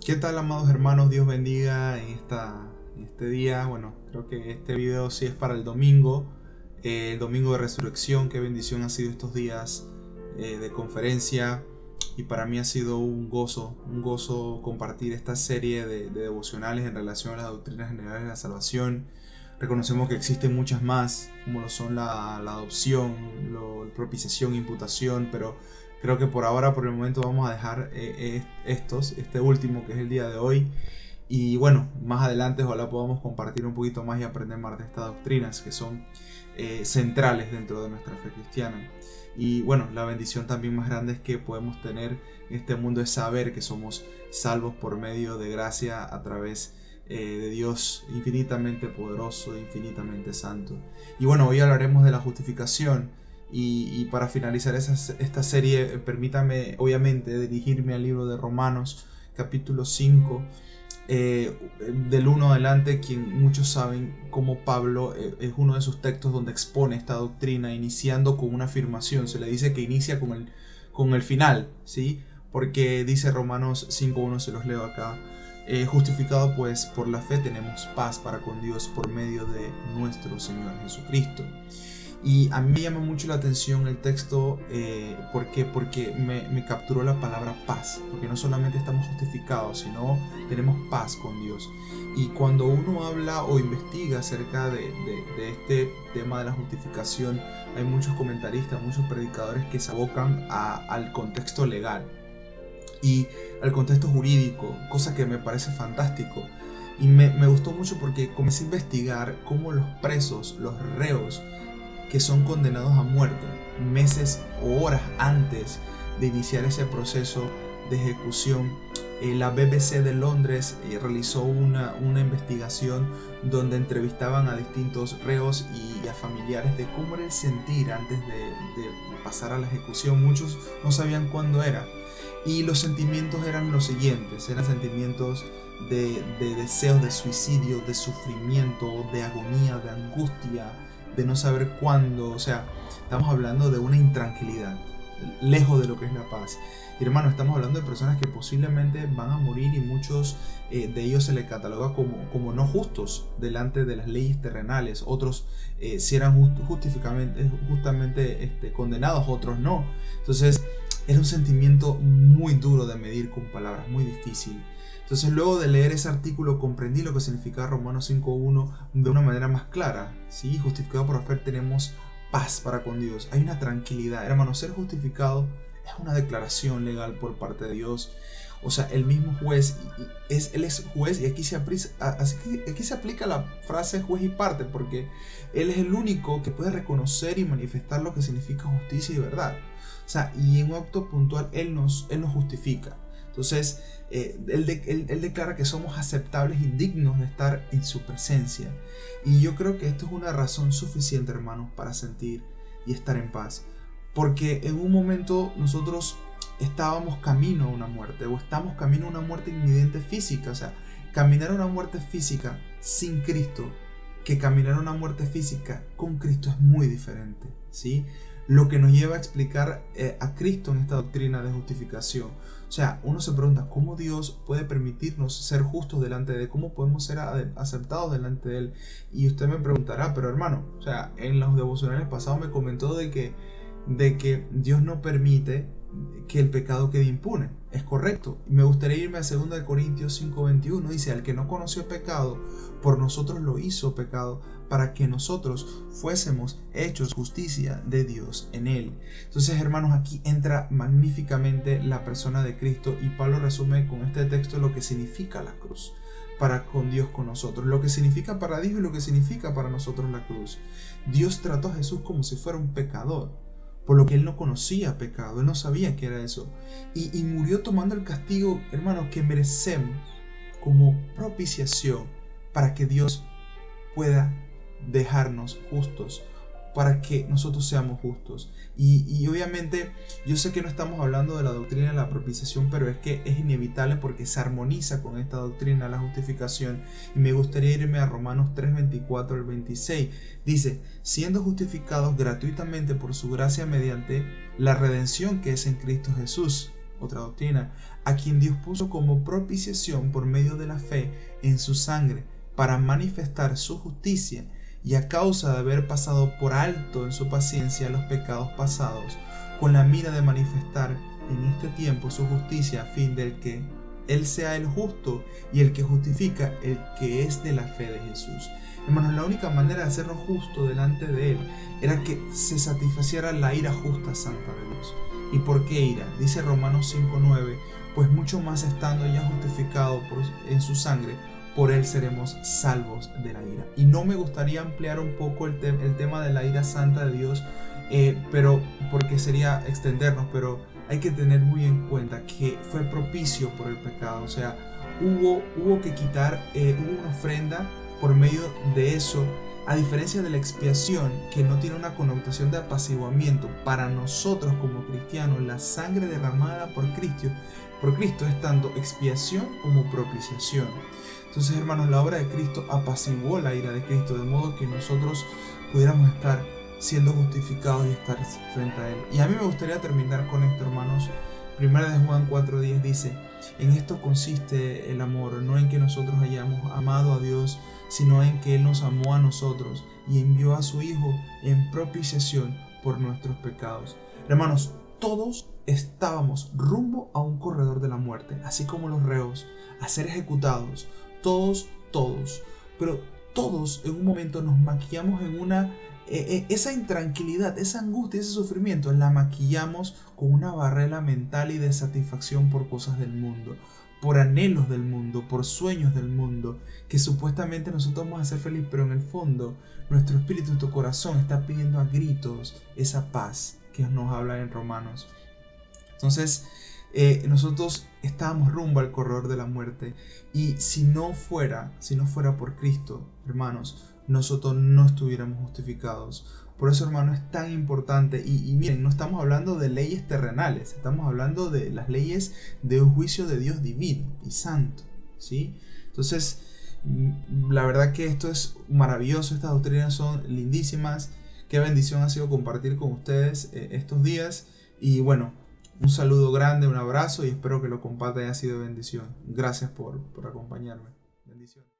¿Qué tal, amados hermanos? Dios bendiga en este día. Bueno, creo que este video sí es para el domingo de resurrección. Qué bendición ha sido estos días de conferencia, y para mí ha sido un gozo compartir esta serie de devocionales en relación a las doctrinas generales de la salvación. Reconocemos que existen muchas más, como lo son la adopción, propiciación, imputación, pero creo que por ahora, por el momento, vamos a dejar este último, que es el día de hoy. Y bueno, más adelante ojalá podamos compartir un poquito más y aprender más de estas doctrinas que son centrales dentro de nuestra fe cristiana. Y bueno, la bendición también más grande es que podemos tener en este mundo es saber que somos salvos por medio de gracia a través de Dios infinitamente poderoso, infinitamente santo. Y bueno, hoy hablaremos de la justificación. Y para finalizar esta serie, permítame obviamente dirigirme al libro de Romanos, capítulo 5, del 1 adelante, quien muchos saben como Pablo es uno de sus textos donde expone esta doctrina, iniciando con una afirmación. Se le dice que inicia con el final, ¿sí? Porque dice Romanos 5.1, se los leo acá: justificado pues por la fe tenemos paz para con Dios por medio de nuestro Señor Jesucristo. Y a mí me llama mucho la atención el texto, porque me capturó la palabra paz, porque no solamente estamos justificados, sino tenemos paz con Dios. Y cuando uno habla o investiga acerca de este tema de la justificación, hay muchos comentaristas, muchos predicadores que se abocan al contexto legal y al contexto jurídico, cosa que me parece fantástico. Y me gustó mucho porque comencé a investigar cómo los presos, los reos, que son condenados a muerte meses o horas antes de iniciar ese proceso de ejecución, la BBC de Londres realizó una investigación donde entrevistaban a distintos reos y a familiares de cómo era el sentir antes de pasar a la ejecución. Muchos no sabían cuándo era, y los sentimientos eran los siguientes: eran sentimientos de deseos de suicidio, de sufrimiento, de agonía, de angustia, de no saber cuándo. O sea, estamos hablando de una intranquilidad, lejos de lo que es la paz. Y hermano, estamos hablando de personas que posiblemente van a morir, y muchos de ellos se les cataloga como no justos delante de las leyes terrenales. Otros si eran justamente condenados, otros no. Entonces era un sentimiento muy duro de medir con palabras, muy difícil. Entonces, luego de leer ese artículo, comprendí lo que significaba Romanos 5.1 de una manera más clara. ¿Sí? Justificado por la fe tenemos paz para con Dios. Hay una tranquilidad. Hermano, ser justificado es una declaración legal por parte de Dios. O sea, el mismo juez, él es juez, y aquí se aplica la frase juez y parte, porque Él es el único que puede reconocer y manifestar lo que significa justicia y verdad. O sea, y en un acto puntual Él nos justifica. Entonces, él declara que somos aceptables y dignos de estar en su presencia. Y yo creo que esto es una razón suficiente, hermanos, para sentir y estar en paz. Porque en un momento nosotros estábamos camino a una muerte, o estamos camino a una muerte inminente física. O sea, caminar a una muerte física sin Cristo, que caminar a una muerte física con Cristo, es muy diferente, ¿sí? Lo que nos lleva a explicar a Cristo en esta doctrina de justificación. O sea, uno se pregunta cómo Dios puede permitirnos ser justos delante de Él, cómo podemos ser aceptados delante de Él. Y usted me preguntará, pero hermano, o sea, en los devocionales pasados me comentó de que Dios no permite que el pecado quede impune. Es correcto. Me gustaría irme a 2 Corintios 5.21. Dice: al que no conoció pecado, por nosotros lo hizo pecado, para que nosotros fuésemos hechos justicia de Dios en él. Entonces, hermanos, aquí entra magníficamente la persona de Cristo, y Pablo resume con este texto lo que significa la cruz para con Dios, con nosotros, lo que significa para Dios y lo que significa para nosotros la cruz. Dios trató a Jesús como si fuera un pecador, por lo que Él no conocía pecado, Él no sabía qué era eso, y murió tomando el castigo, hermanos, que merecemos como propiciación, para que Dios pueda dejarnos justos, para que nosotros seamos justos. Y obviamente yo sé que no estamos hablando de la doctrina de la propiciación, pero es que es inevitable porque se armoniza con esta doctrina de la justificación. Y me gustaría irme a Romanos 3:24 al 26. Dice: siendo justificados gratuitamente por su gracia mediante la redención que es en Cristo Jesús. otra doctrina, a quien Dios puso como propiciación por medio de la fe en su sangre, para manifestar su justicia, y a causa de haber pasado por alto en su paciencia los pecados pasados, con la mira de manifestar en este tiempo su justicia, a fin del que Él sea el justo y el que justifica el que es de la fe de Jesús. Hermanos, la única manera de hacernos justos delante de Él era que se satisfaciera la ira justa santa de Dios. ¿Y por qué ira? Dice Romanos 5:9, pues mucho más estando ya justificado en su sangre, por Él seremos salvos de la ira. Y no me gustaría ampliar un poco el tema de la ira santa de Dios, pero porque sería extendernos, pero hay que tener muy en cuenta que fue propicio por el pecado. O sea, hubo que quitar, hubo una ofrenda por medio de eso, a diferencia de la expiación, que no tiene una connotación de apaciguamiento. Para nosotros como cristianos, la sangre derramada por Cristo es tanto expiación como propiciación. Entonces, hermanos, la obra de Cristo apaciguó la ira de Cristo, de modo que nosotros pudiéramos estar siendo justificados y estar frente a Él. Y a mí me gustaría terminar con esto, hermanos. Primera de Juan 4:10 dice: en esto consiste el amor, no en que nosotros hayamos amado a Dios, sino en que Él nos amó a nosotros y envió a su Hijo en propiciación por nuestros pecados. Hermanos, todos estábamos rumbo a un corredor de la muerte, así como los reos, a ser ejecutados. Todos. Pero todos en un momento nos maquillamos en esa intranquilidad, esa angustia, ese sufrimiento, la maquillamos con una barrera mental y de satisfacción por cosas del mundo, por anhelos del mundo, por sueños del mundo, que supuestamente nosotros vamos a ser felices, pero en el fondo nuestro espíritu, nuestro corazón está pidiendo a gritos esa paz que nos habla en Romanos. Entonces, nosotros estábamos rumbo al corredor de la muerte, y si no fuera por Cristo, hermanos, nosotros no estuviéramos justificados. Por eso, hermano, es tan importante. Y miren, no estamos hablando de leyes terrenales, estamos hablando de las leyes de un juicio de Dios divino y santo, ¿sí? Entonces, la verdad que esto es maravilloso, estas doctrinas son lindísimas. Qué bendición ha sido compartir con ustedes estos días. Y bueno, un saludo grande, un abrazo, y espero que lo compartan y haya sido de bendición. Gracias por acompañarme. Bendiciones.